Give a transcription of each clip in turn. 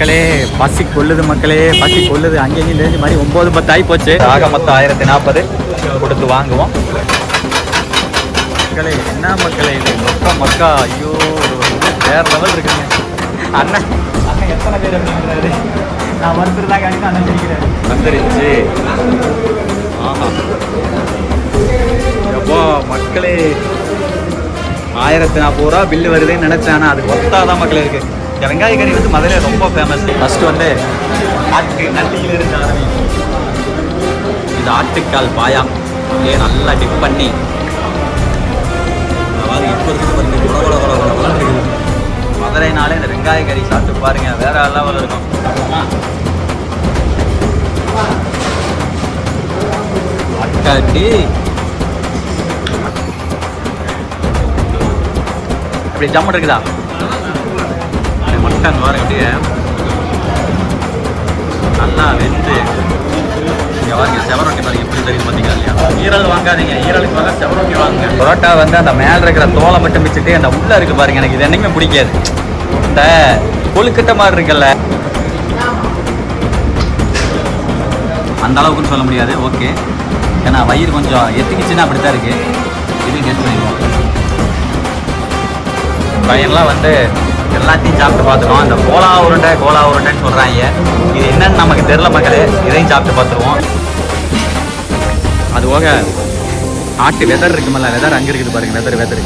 மக்களே பசி கொள்ளுது, மக்களே பசி கொள்ளுது. அங்கேயும் தெரிஞ்ச மாதிரி 9-10 ஆகி போச்சு. ஆக மொத்தம் 1040 கொடுத்து வாங்குவோம். மக்களே என்ன மக்களே இது மொத்தம் மக்கா. ஐயோ வேற லெவல் இருக்குங்க. அண்ணன் அண்ணன் எத்தனை பேர் அப்படிங்கிறாரு. நான் மறுத்துருந்தாங்க அன்னைக்கு அண்ணன் ஜெயிக்கிறாரு. வந்துருச்சு. ஆஹா எப்போ மக்களே 1040 ரூபா பில்லு வருதுன்னு நினைச்சேன். ஆனால் அதுக்கு ஒத்தாதான் மக்களே இருக்கு. வெங்காய கறி வந்து மதுரை ரொம்ப ஃபேமஸ். ஃபர்ஸ்ட் வந்து ஆட்டு நல்லியில் இருந்து ஆரம்பிக்கும். இது ஆட்டுக்கால் பாயா அப்படியே நல்லா டிப் பண்ணி இப்போ இருக்குது பாருங்க. மதுரைனாலே இந்த வெங்காய கறி சாப்பிட்டு பாருங்க, வேற லெவல் இருக்கும். அட்டாட்டி அப்படி ஜம்மன் இருக்குதா மட்டன் பாருங்க. நல்லா வெந்து இங்கே வாங்க. செவரொட்டி பாருங்க எப்படி தெரியும் பார்த்தீங்களா இல்லையா. ஈரல் வாங்காதீங்க, ஈரலுக்கு வாங்க செவரொட்டி வாங்க. பரோட்டா வந்து அந்த மேலே இருக்கிற தோலை மட்டும் வச்சுட்டு அந்த உள்ள இருக்கு பாருங்க. எனக்கு இது என்னைக்குமே பிடிக்காது. இந்த கொழுக்கட்டை மாதிரி இருக்குல்ல, அந்த அளவுக்குன்னு சொல்ல முடியாது. ஓகே, ஏன்னா வயிறு கொஞ்சம் எத்திக்கிச்சுன்னா அப்படி தான் இருக்குது. இதையும் டேஸ்ட் பண்ணிடுவோம். பையன்லாம் வந்து எல்லாத்தையும் சாப்பிட்டு பார்த்துருவோம். இந்த கோலா உருண்டைன்னு சொல்கிறாங்க. இது என்னன்னு நமக்கு தெரில மக்களே. இதையும் சாப்பிட்டு பார்த்துருவோம். அது போக ஆட்டு வெதர் இருக்குமல்ல, வெதர் அங்கே இருக்குது பாருங்க. வெதர்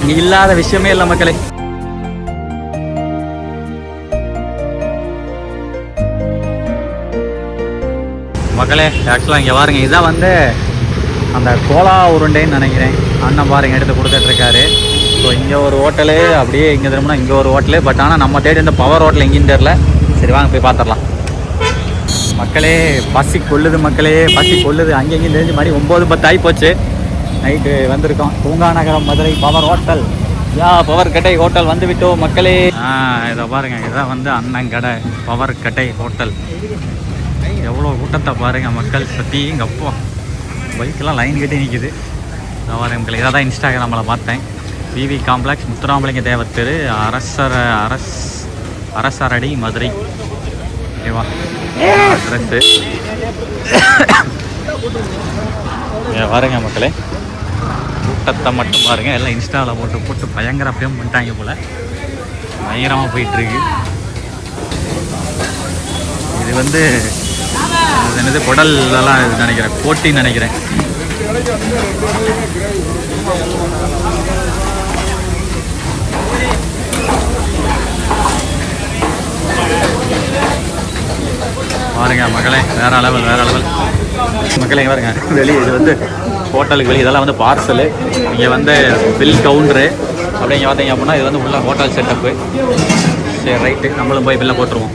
இங்கே இல்லாத விஷயமே இல்லை மக்களே. மக்களே ஆக்சுவலாக இங்கே பாருங்க, இதான் வந்து அந்த கோலா உருண்டைன்னு நினைக்கிறேன். அண்ணன் பாருங்க எடுத்து கொடுத்துட்ருக்காரு. ஸோ இங்கே ஒரு ஹோட்டலு, அப்படியே இங்கே திரும்பினா இங்கே ஒரு ஹோட்டலு. பட் ஆனால் நம்ம தேடி இந்த பவர் ஹோட்டல் எங்கேயும் தெரில. சரி வாங்க போய் பார்த்துடலாம். மக்களே பசி கொள்ளுது, மக்களே பசி கொள்ளுது. அங்கேயும் தெரிஞ்ச மாதிரி 9-10 ஆகி போச்சு. நைட்டு வந்திருக்கோம். பூங்கா நகரம் மதுரை பவர் ஹோட்டல். பவர் கட்டை ஹோட்டல் வந்து விட்டோம் மக்களே. இதை பாருங்க, இதான் வந்து அண்ணன் கடை பவர் கட்டை ஹோட்டல். எவ்வளோ கூட்டத்தை பாருங்கள் மக்கள். பற்றி இங்கே அப்போ பைக்கெல்லாம் லைன் கட்டி நிற்கிது. பாருங்க மக்கள், இதை தான் இன்ஸ்டாகிராமில் பார்த்தேன். விவி காம்ப்ளெக்ஸ், முத்துராமலிங்க தேவர் தெரு, அரசரடி மதுரை. ஓகேவா அட்ரஸ்ஸு. பாருங்க மக்களே, கூட்டத்தை மட்டும் பாருங்கள். எல்லாம் இன்ஸ்டாவில் போட்டு பயங்கர அப்படியே பண்ணிட்டாங்க போல். பயங்கரமாக போயிட்டுருக்கு. இது வந்து என்னது குடல்லாம் இது நினைக்கிறேன், போட்டின்னு நினைக்கிறேன். பாருங்க மக்களே, வேற லெவல் மக்களே. பாருங்க வெளியே இது வந்து ஹோட்டலுக்கு வெளியே இதெல்லாம் வந்து பார்சலு. இங்கே வந்து பில் கவுண்டரு அப்படிங்க பார்த்தீங்க அப்படின்னா இது வந்து உள்ள ஹோட்டல் செட்டப்பு. சரி ரைட்டு, நம்மளும் போய் பில்லை போட்டுருவோம்.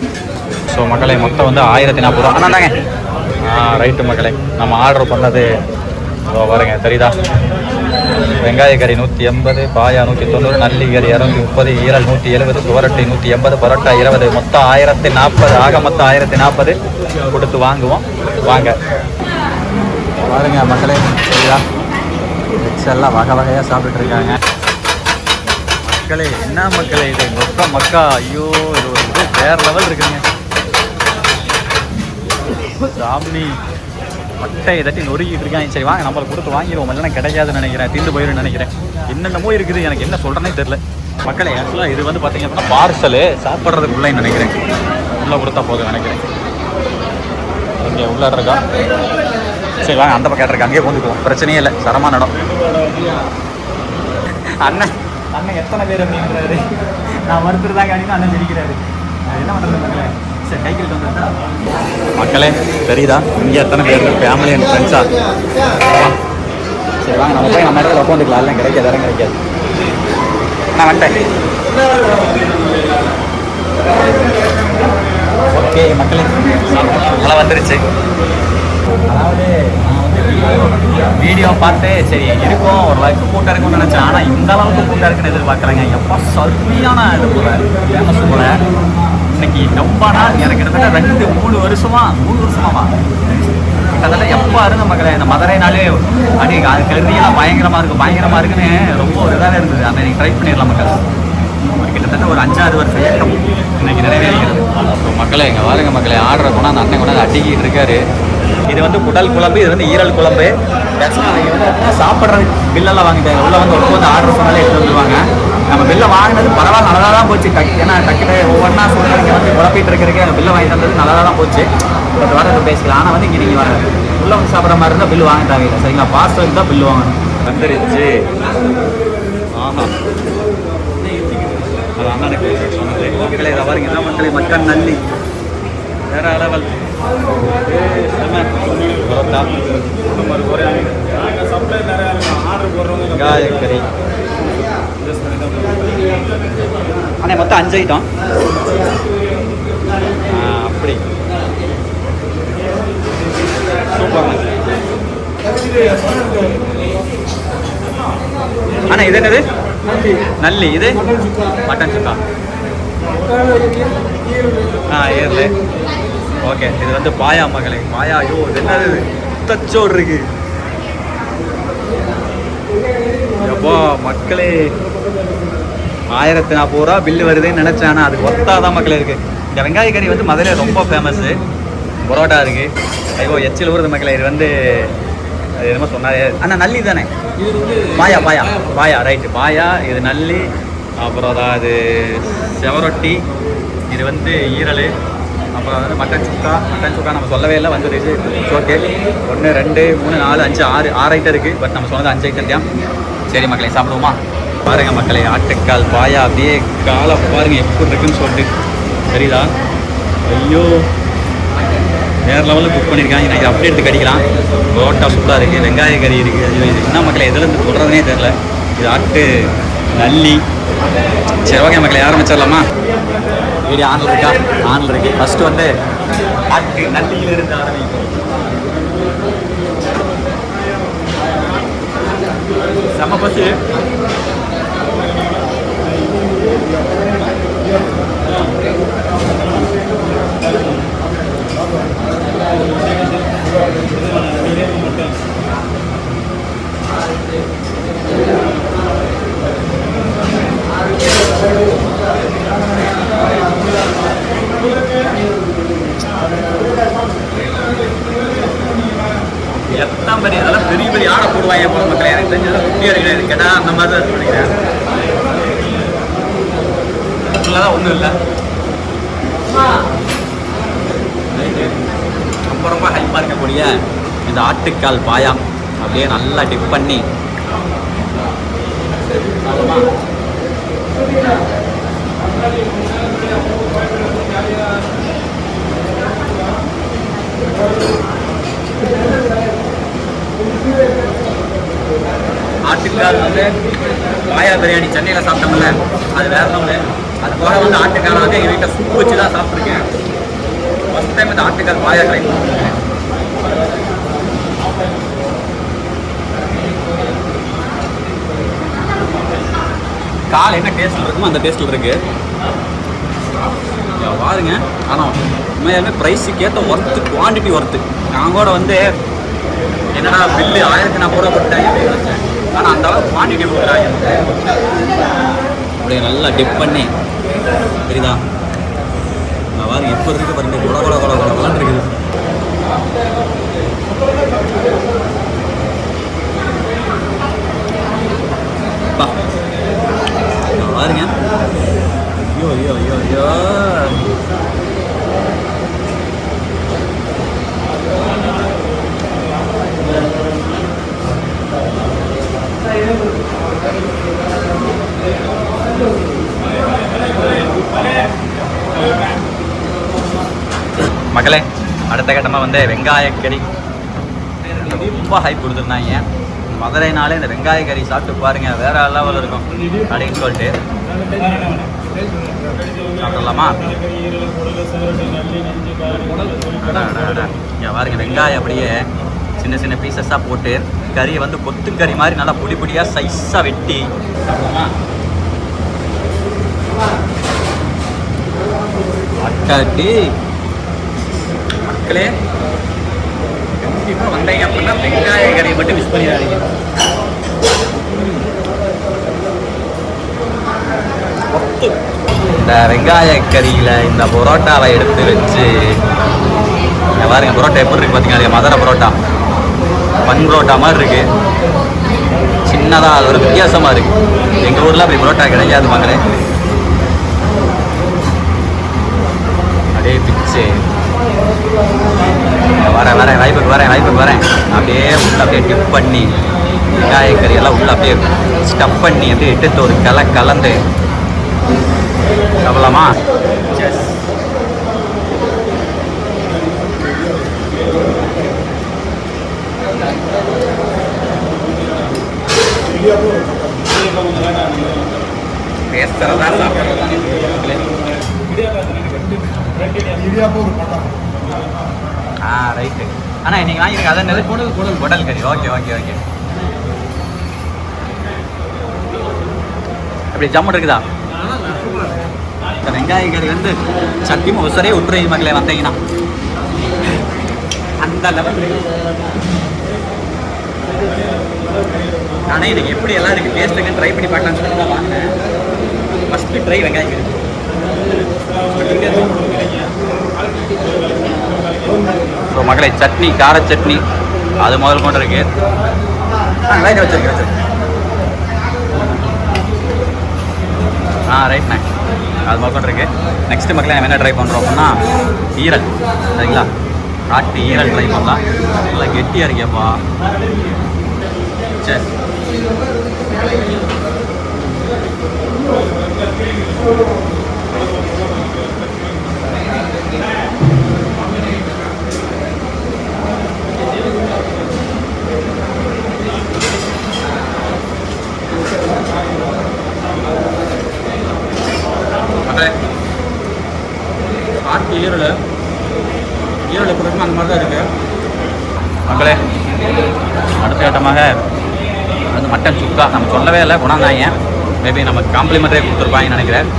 ஸோ மக்களே மொத்தம் வந்து 1040 ரூபா. ஆனாங்க ரைட்டு மக்களே, நம்ம ஆர்டர் பண்ணது பாருங்க தெரியுதா. வெங்காய கறி 180, பாயா 190, நல்லி கறி 230, ஈரல் 170, சுவரட்டி 180, பரோட்டா 20, மொத்தம் 1040. ஆக மொத்தம் 1040 கொடுத்து வாங்குவோம். வாங்க பாருங்க மக்களே தெரியுதா. மிக்ஸ் எல்லாம் வகையாக சாப்பிட்டுட்டு இருக்காங்க மக்களே. என்ன மக்களே இது மொத்தம் மக்கா. ஐயோ இது ஒரு இது வேற லெவல் இருக்குங்க. சாமி மட்டை தட்டி நொறுக்கிட்டு இருக்காங்க. சரி வாங்க நம்மளை கொடுத்து வாங்கிடுவோம். இல்லைன்னா கிடைக்காதுன்னு நினைக்கிறேன், தீர்ந்து போயிடும்னு நினைக்கிறேன். என்னென்னமோ இருக்குது, எனக்கு என்ன சொல்கிறேன்னே தெரில மக்களே. ஆக்சுவலாக இது வந்து பார்த்தீங்க அப்படின்னா பார்சலு சாப்பிட்றதுக்கு உள்ளே நினைக்கிறேன். உள்ளே கொடுத்தா போதும் நினைக்கிறேன். ஓகே உள்ளே இருக்கா. சரி வாங்க அந்த பக்கம் இருக்கா, அங்கேயே கொண்டுக்குவோம். பிரச்சனையே இல்லை, சரமான இடம். அண்ணன் எத்தனை பேர் அப்படிங்கிறாரு. நான் மறுத்துருந்தாங்க அப்படின்னு அண்ணன் ஜெயிக்கிறாரு. என்ன பண்ணுறது மக்களே. சரி கைக்கிட்டு வந்துட்டா மக்களே தெரியுதா. இங்கே எத்தனை பேர் ஃபேமிலி அண்ட் ஃப்ரெண்ட்ஸா. சரி வாங்க நம்ம போய் நம்ம இடத்துல உட்காந்துக்கலாம். எல்லாம் கிடைக்காது, இடம் கிடைக்காது. நான் வந்துட்டேன். ஓகே மக்களே நல்லா வந்துருச்சு. அதாவது நான் வந்து வீடியோ பார்த்து சரி இருக்கும் ஓரளவுக்கு கூட்டம் இருக்குன்னு நினச்சேன். ஆனால் இந்த அளவுக்கு கூட்டம் இருக்குன்னு எதிர்பார்க்குறேங்க. எப்போ சரியான இது போல ஃபேமஸ் போல. இன்னைக்கு ரொம்ப நாள் எனக்கு கிட்டத்தட்ட 2-3 வருஷமாவா கிட்டத்தட்ட எப்போ இருந்த மக்களை இந்த மதுரைனாலே அடி கருதியெல்லாம் பயங்கரமாக இருக்குன்னு ரொம்ப ஒரு இதாக இருந்தது. அதை நீங்கள் ட்ரை பண்ணிடலாம் மக்கள். கிட்டத்தட்ட ஒரு 5-6 வருஷம் ஏற்றம் இன்னைக்கு நிறைவேறி மக்களே இங்கே பாருங்க மக்களே, ஆர்டர் போனால் அந்த அண்ணன் கொண்டாந்து அடிக்கிட்டு இருக்காரு. இது வந்து குடல் குழம்பு, இது வந்து ஈரல் குழம்பு. சாப்பிட்ற பில்லெல்லாம் வாங்கிட்டாங்க. உள்ள வந்து ஒருத்தர் ஆர்டர் சொன்னாலே எடுத்து வந்துருவாங்க. நம்ம பில்லை வாங்கினது பரவாயில்ல, நல்லா தான் போச்சு. ஏன்னா டக்குனு ஒவ்வொன்றா சூழ்நிலைங்க வந்து குழப்பிட்டு இருக்கிறதுக்கு அந்த பில்லை வாங்கி தந்தது நல்லா தான் போச்சு. பட் வரது பேசிக்கலாம். ஆனால் வந்து இங்கே நீங்கள் உள்ள வந்து சாப்பிட்ற மாதிரி இருந்தால் பில்லு வாங்க தேவையில்லை. சரிங்களா, பாஸ்டருக்கு தான் பில்லு வாங்கணும். வந்துருச்சு. ஆஹா, அது அண்ணனுக்கு சொன்னது. மக்களே இதை பாருங்க, இதான் மக்களே மட்டன் நல்லி வேற லெவல். வெங்காயக்கறி அண்ணே மொத்தம் 5 ஐட்டம். அப்படி சூப்பர் அண்ணா. இது என்னது? நல்லி. இது மட்டன் சுக்கா. ஏர்ல. ஓகே, இது வந்து பாயா மகளே. பாயா. ஐயோ, இது என்னது? தச்சோடு இருக்கு. எப்போ மக்களே 1040 ரூபா பில்லு வருதுன்னு நினச்சேன். ஆனால் அதுக்கு ஒத்தாதான் மக்களே இருக்குது. இந்த வெங்காய கறி வந்து மதுரையில் ரொம்ப ஃபேமஸ்ஸு. பரோட்டா இருக்குது. ஐயோ எச்சில் ஊறுது மக்களே. இது வந்து அது என்னமோ சொன்னாரு அண்ணா, நல்லி தானே? பாயா பாயா பாயா ரைட்டு, பாயா. இது நல்லி. அப்புறம் அதாவது செவரொட்டி. இது வந்து ஈரல். அப்புறம் வந்து மட்டன் சுக்கா. மட்டன் சுக்கா நம்ம சொல்லவே இல்லை, வந்துருச்சு. ஓகே, 1 2 3 4 5 6 ஐட்டம் இருக்குது. பட் நம்ம சொன்னது 5 ஐட்டம் தான். சரி மக்களே, சாப்பிடுவோமா? பாருங்க மக்களே, ஆட்டுக்கால் பாயா. அப்படியே காலை பாருங்க எப்படி இருக்குன்னு சொல்லிட்டு சரிதா. ஐயோ, வேறு லெவலில் குக் பண்ணியிருக்காங்க. நான் இதை அப்படியே எடுத்து கடிக்கலாம். பரோட்டா சூப்பராக இருக்குது. வெங்காய கறி இருக்குது. ஐயோ, இது என்ன மக்களே, எதுலேருந்து சொல்கிறதுனே தெரில. இது ஆட்டு நல்லி. சரி ஓகே மக்களே, ஆரம்பிச்சிடலாமா? வீடியோ ஆனில் இருக்கா? ஆனில் இருக்குது. ஃபஸ்ட்டு வந்து ஆட்டு நல்லியிலிருந்து ஆரம்பிக்கும். செம்ம பசி. எத்தனை பெரிய அதெல்லாம் பெரிய பெரிய ஆடை போடுவாங்க போல மக்களே. எனக்கு தெரிஞ்சது குட்டியாக கிடையாது. கேட்டால் அந்த மாதிரி தான் நினைக்கிறேன். தான் ஒன்றும் இல்லை. ரொம்ப ரொம்ப ஹைப்பாக இருக்கக்கூடிய இந்த ஆட்டுக்கால் பாயா அப்படியே நல்லா டிப் பண்ணி ஆட்டுக்கால் வந்து பாயா பிரியாணி சென்னையில் சாப்பிட்டோம்ல, அது வேற ஒன்று. அது போல வந்து ஆட்டுக்காலை வந்து எங்கள் வீட்டில் சூப்பு வச்சு தான் சாப்பிட்ருக்கேன். ஃபஸ்ட் டைம் இந்த ஆட்டுக்கால் பாயா ட்ரை பண்ணிருக்கேன். கால் என்ன டேஸ்ட்டில் இருக்குமோ அந்த டேஸ்ட்டில் இருக்குது. பாருங்க. ஆனால் உண்மையாலுமே ப்ரைஸுக்கு ஏற்ற ஒர்த்து, குவான்டிட்டி ஒர்த்து. நான் கூட வந்து என்னடா பில்லு 1040 ரூபா போட்டாங்க அப்படின்னு நினச்சேன். ஆனால் அந்த அளவுக்கு குவான்டிட்டி கொடுக்குறாங்க. அப்படியே நல்லா டிப் பண்ணி சரிதா. நான் பாருங்க எப்போ இருக்கு பாருங்க, கொட கொட கொட கொட கொடன்னு இருக்குது. பாருங்க. ஐயோ ஐயோ ஐயோ ஐயோ. மக்களே, அடுத்த கட்டமாக வந்து வெங்காயக்கறி ரொம்ப ஹைப் கொடுத்துருந்தாங்க. மதுரைனாலே இந்த வெங்காயக்கறி சாப்பிட்டு பாருங்க, வேற லெவலில் இருக்கும் அப்படின்னு சொல்லிட்டு சாப்பிடலாமா? பாருங்க, வெங்காயம் அப்படியே சின்ன சின்ன பீசஸாக போட்டு கறியை வந்து கொத்துக்கறி மாதிரி நல்லா பொடி பொடியாக சைஸாக வெட்டி சாப்பிடலாமா? அட்டாட்டி மக்களே, கண்டிப்பாக வந்தீங்க அப்படின்னா வெங்காய கறியை மட்டும் மிஸ் பண்ணிடாதீங்க. ஒத்து இந்த வெங்காய கறியில் இந்த பரோட்டாவை எடுத்து வச்சு பாருங்க. பரோட்டா எப்படி இருக்குது பார்த்தீங்கன்னா, மதுரை பரோட்டா பன் பரோட்டா மாதிரி இருக்குது. சின்னதாக அது ஒரு வித்தியாசமாக இருக்குது. எங்கள் ஊரில் அப்படி பரோட்டா கிடைக்காது மக்களே. அப்படியே பிச்சு வரேன் வாய்ப்புக்கு வரேன். அப்படியே உள்ள அப்படியே டிப் பண்ணி வெங்காயக்கறி எல்லாம் உள்ள அப்படியே ஸ்டஃப் பண்ணி அப்படியே எடுத்து ஒரு கலந்து சாப்பிடலாமா? பேசுறதா ரைட்டு. அண்ணா நீங்கள் வாங்கிருங்க. அதான் என்னது? குடல் கறி. ஓகே. அப்படி ஜம்மு இருக்குதா? இந்த வெங்காய கறி வந்து சத்தியமாக உசரே விட்டுறீங்க மக்களே வந்தீங்கன்னா. அந்த லெவல் நானே இதுக்கு எப்படி எல்லாம் இருக்குது டேஸ்ட்டுக்கு ட்ரை பண்ணி பார்க்கலாம்னு சொல்லி தான் வாங்கினேன். ஃபஸ்ட்டு ட்ரை வெங்காய கறி. ஸோ மக்களை சட்னி, கார சட்னி அது முதல் கொண்டு இருக்கு. வச்சிருக்கேன். ரைட்ண்ணே, அது முதல் கொண்டு இருக்கு. நெக்ஸ்ட் மக்களை நம்ம என்ன ட்ரை பண்ணுறோம் அப்படின்னா ஈரல். சரிங்களா? காட்டு ஈரல் ட்ரை பண்ணலாம். நல்லா கெட்டியாக இருக்கேப்பா. சரி, காட்டு ஈரல் எப்படி இருக்குமோ அந்த மாதிரி தான் இருக்குது மக்களே. அடுத்த கட்டமாக அது மட்டன் சுக்கா. நம்ம சொல்லவே இல்லை, குணந்தாங்க. மேபி நம்ம காம்ப்ளிமெண்ட்டே கொடுத்துருப்பாங்கன்னு நினைக்கிறேன்.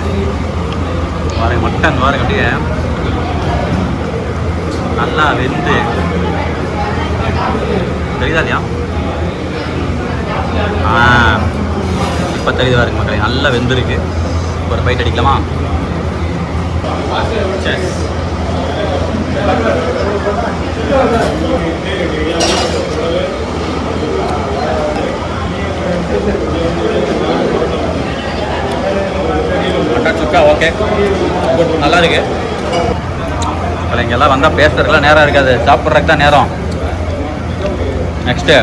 பாருங்க மட்டன் பாருங்க அப்படியே நல்லா வெந்து தெரியுதாதியா? இப்போ தெரியுதா இருக்கு மக்களே. நல்லா வெந்துருக்கு. ஒரு பைட் அடிக்கலாமா? சரி, மட்டன் சுக்கா ஓகே, குட், நல்லா இருக்கு. இப்போ இங்கெல்லாம் வந்தால் பேசுறதுக்குலாம் நேரம் இருக்காது, சாப்பிட்றதுக்கு தான் நேரம். நெக்ஸ்ட்டு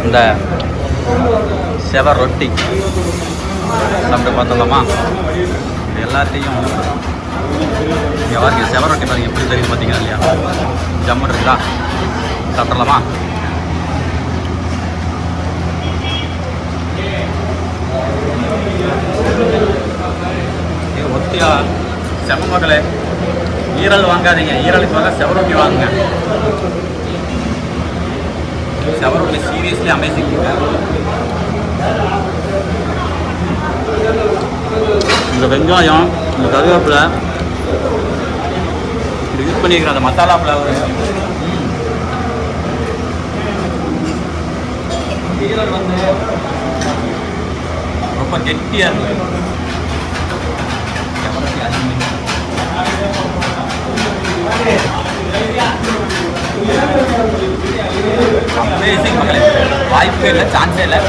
இந்த செவ ரொட்டி சாப்பிட்டு பார்த்துடலாமா? எல்லாத்தையும் இங்கே பாருங்க, செவ ரொட்டி பாருங்க எப்படி தெரியும் பார்த்தீங்கன்னா இல்லையா? ஜம்முன்னு இருக்குதா? சாப்பிட்றலாமா? ஒத்தியா செம மக்களே. ஈரல் வாங்காதீங்க, ஈரலுக்கு வாங்க செவ ரொட்டி வாங்குங்க. செவ ரொட்டி சீரியஸ்லி அமேசிங். இந்த வெங்காயம், இந்த கருவேப்பிலை இப்படி யூஸ் பண்ணியிருக்கிற அந்த மசாலா ஃப்ளவர், ஈரல் வந்து ரொம்ப கெட்டியாக இருக்குது. அமேசிங் மகளே, வாய்ப்பே இல்லை, சான்ஸே இல்லை.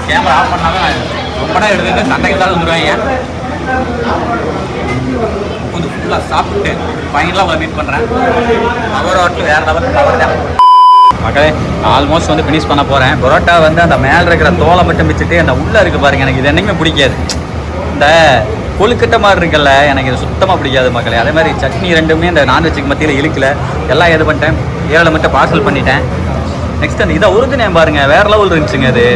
கேமரா ஆஃப் பண்ணாதான் ரொம்ப நேரம் எடுத்துட்டு சண்டைக்கு தான் வந்துடுவாங்க. கொஞ்சம் ஃபுல்லாக சாப்பிட்டு ஃபைனலாக உங்களை மீட் பண்ணுறேன். அவர் ஹோட்டல் வேறு லெவல் கவர் தான் மக்களே. ஆல்மோஸ்ட் வந்து ஃபினிஷ் பண்ண போகிறேன். பரோட்டா வந்து அந்த மேலே இருக்கிற தோலை மட்டும் வச்சுட்டு அந்த உள்ளே இருக்குது பாருங்கள், எனக்கு இது என்றைக்குமே பிடிக்காது. இந்த கொழுக்கட்டை மாதிரி இருக்குல்ல, எனக்கு இது சுத்தமாக பிடிக்காது மக்களே. அதே மாதிரி சட்னி ரெண்டுமே இந்த நான்வெஜ்ஜுக்கு மத்தியில் இழுக்கல. எல்லாம் இது பண்ணிட்டேன், 7 மட்டும் பார்சல் பண்ணிட்டேன். நெக்ஸ்ட் அந்த இதை உறுதினேன் பாருங்கள், வேறு லெவல் இருந்துச்சுங்க. அது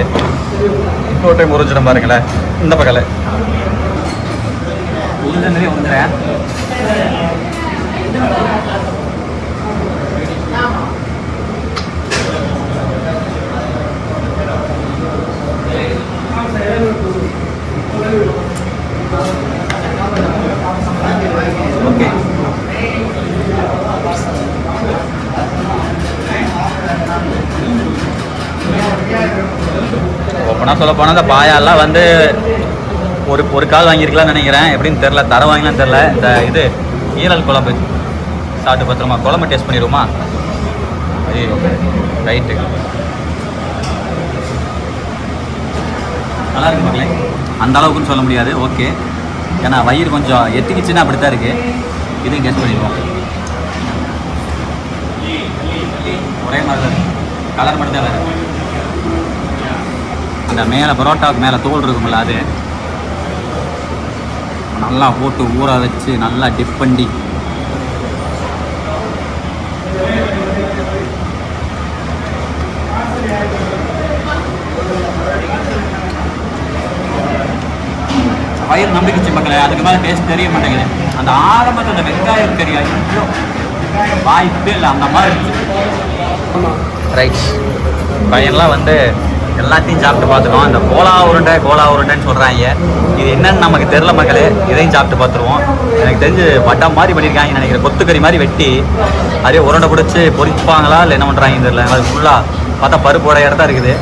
இன்னொரு டைம் உறிஞ்சிடும் பாருங்களேன். இந்த பக்கத்தில் உறுதுனே உறிஞ்சிறேன். ஓகே, ஓப்பனாக சொல்ல போனால் அந்த பாயாலாம் வந்து ஒரு கால் வாங்கியிருக்கலாம்னு நினைக்கிறேன். எப்படின்னு தெரில, தர வாங்கலான்னு தெரில. இந்த இது ஈரல் குழம்பு சாப்பிட்டு பார்த்துருமா, குழம்பு டேஸ்ட் பண்ணிடுவோமா? ஐயோ ரைட்டு, நல்லா இருக்கு மக்களே. அந்த அளவுக்குன்னு சொல்ல முடியாது, ஓகே. ஏன்னா வயிறு கொஞ்சம் எத்திக்கிச்சுன்னா அப்படி தான் இருக்குது. இதையும் டேஸ்ட் பண்ணிடுவோம். ஒரே மாதிரி தான் கலர் மட்டும் தான் வேறு. அந்த மேலே பரோட்டாவுக்கு மேலே தோல் இருக்கும்ல, அது நல்லா போட்டு ஊற வச்சு நல்லா டிப் பண்ணி வயிறு நம்பிக்கிச்சு மக்களே. அதுக்கு மேலே டேஸ்ட் தெரிய மாட்டேங்குது. அந்த ஆரம்பத்தில் அந்த வெங்காயம் தெரியாது, வாய்ப்பே இல்லை, அந்த மாதிரி இருந்துச்சு. ரைட், பையன்லாம் வந்து எல்லாத்தையும் சாப்பிட்டு பார்த்துருவோம். இந்த கோலா உருண்டைன்னு சொல்கிறாங்க. இது என்னன்னு நமக்கு தெரில மக்களே. இதையும் சாப்பிட்டு பார்த்துருவோம். எனக்கு தெரிஞ்சு பட்டம் மாதிரி பண்ணியிருக்காங்கன்னு நினைக்கிறேன். கொத்துக்கறி மாதிரி வெட்டி அதே உருண்டை பிடிச்சி பொரிப்பாங்களா இல்லை என்ன பண்ணுறாங்க தெரியல. அது ஃபுல்லாக பார்த்தா பருப்பு உடைய தான் இருக்குது.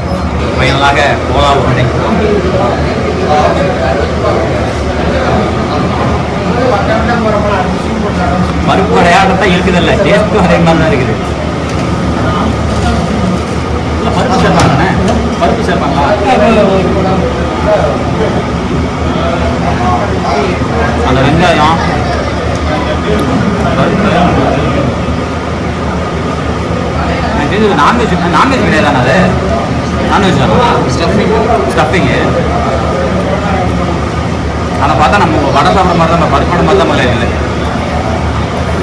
ஃபைனலாக கோலா உருண்டை. பருப்பு உடையாக தான் இருக்குதில்ல, டேஸ்ட்டும் அதே மாதிரி தான் இருக்குது. பருப்பு சேர்ப்பாங்கண்ணே, பருப்பு சேர்ப்பாங்களா? அந்த வெங்காயம் பருப்பு நான்வெஜ் கிடையாது. அது நான்வெஜ் தான், ஸ்டஃபிங்கு. அதை பார்த்தா நம்ம வடை சாப்பிட்ற மாதிரி தான், பருப்பு மாதிரி தான் இருக்குது.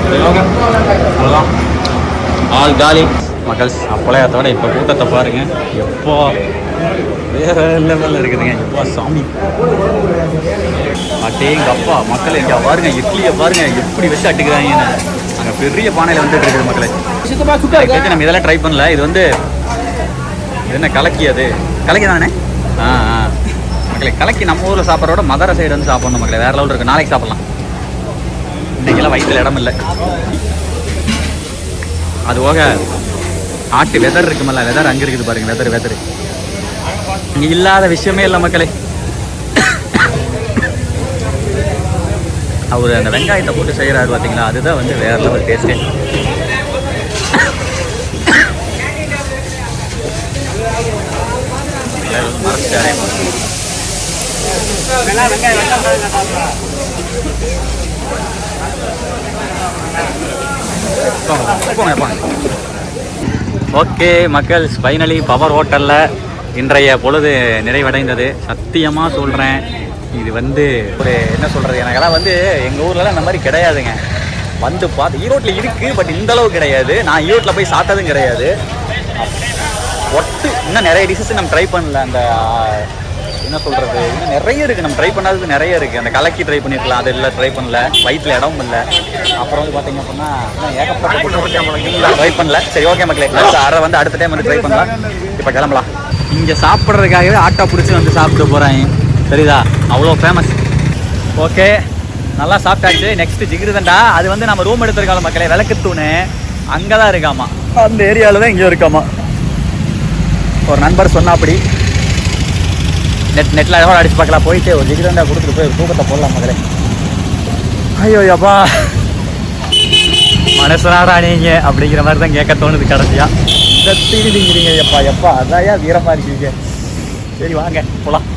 அவ்வளோதான், ஆல் காலி மக்கள். அப்பளையத்தோட இப்போ கூட்டத்தை பாருங்க, எப்போ வேற லெவலில் இருக்குதுங்க. எப்போ சாமி அட்டேங்க அப்பா மக்கள். எங்கே பாருங்க, இட்லியை பாருங்க எப்படி வச்சு அட்டுக்கிறாங்கன்னு. அங்கே பெரிய பானையில் வந்துட்டு இருக்குது மக்களே. நம்ம இதெல்லாம் ட்ரை பண்ணல. இது வந்து என்ன கலக்கி, அது கலக்கி தானே? மக்களே கலக்கி நம்ம ஊரில் சாப்பிட்றோட மதுரை சைடு வந்து சாப்பிட்ணும் மக்களே. வேற லெவலில் இருக்குது. நாளைக்கு சாப்பிட்லாம், இன்றைக்கெல்லாம் வயிற்றில் இடம் இல்லை. அது போக ஆட்டு வெதர் இருக்குமல்ல, வெதர் அங்கே இருக்குது பாருங்க. வெதர் இங்கே இல்லாத விஷயமே இல்லை மக்களே. அவர் அந்த வெங்காயத்தை போட்டு செய்கிறாரு பார்த்தீங்களா, அதுதான் வந்து வேற லெவல் டேஸ்ட்டே. மறைச்சிட்டாரே ஓகே மக்கள், ஃபைனலி பவர் ஹோட்டலில் இன்றைய பொழுது நிறைவடைந்தது. சத்தியமாக சொல்கிறேன், இது வந்து ஒரு என்ன சொல்கிறது, எனக்கெல்லாம் வந்து எங்கள் ஊர்லலாம் இந்த மாதிரி கிடையாதுங்க. வந்து பார்த்து ஈரோட்டில் இருக்குது, பட் இந்த அளவு கிடையாது. நான் ஈரோட்டில் போய் சாப்பிட்டதும் கிடையாது. இன்னும் நிறைய டிஷ்ஷஸ் நம்ம ட்ரை பண்ணல. அந்த என்ன சொல்கிறது, இன்னும் நிறைய இருக்குது, நம்ம ட்ரை பண்ணாதது நிறைய இருக்குது. அந்த கலக்கி ட்ரை பண்ணியிருக்கலாம், அது இல்லை ட்ரை பண்ணல, வயிற்றில் இடமும் இல்லை. அப்புறம் வந்து பார்த்தீங்க அப்படின்னா ஏகப்பட்ட ட்ரை பண்ணல. சரி ஓகே மக்களே, அரை வந்து அடுத்த டைம் வந்து ட்ரை பண்ணலாம். இப்போ கிளம்பலாம். இங்கே சாப்பிட்றதுக்காகவே ஆட்டோ பிடிச்சி வந்து சாப்பிட்டு போகிறாங்க, சரிதா? அவ்வளோ ஃபேமஸ். ஓகே, நல்லா சாப்பிட்டாச்சு. நெக்ஸ்ட்டு ஜிகிருதண்டா. அது வந்து நம்ம ரூம் எடுத்துருக்காங்க மக்களே, விளக்கு தூணு அங்கே தான் இருக்காமா, அந்த ஏரியாவில் தான் இங்கே இருக்காமா. ஒரு நண்பர் சொன்னா அப்படி நெட்டில் எவ்வளோ அடிச்சு பார்க்கலாம். போயிட்டு ஒரு ஜிகிரண்டா கொடுத்துட்டு போய் ஒரு தூக்கத்தை போடலாம் மகளே. ஐயோ யப்பா, மனசுனாடா நீங்க அப்படிங்கிற மாதிரி தான் கேட்க தோணுது கடைசியா. இந்த தீடிங்கிறீங்க எப்பா அதான் வீரமாக இருக்கீங்க. சரி வாங்க போகலாம்.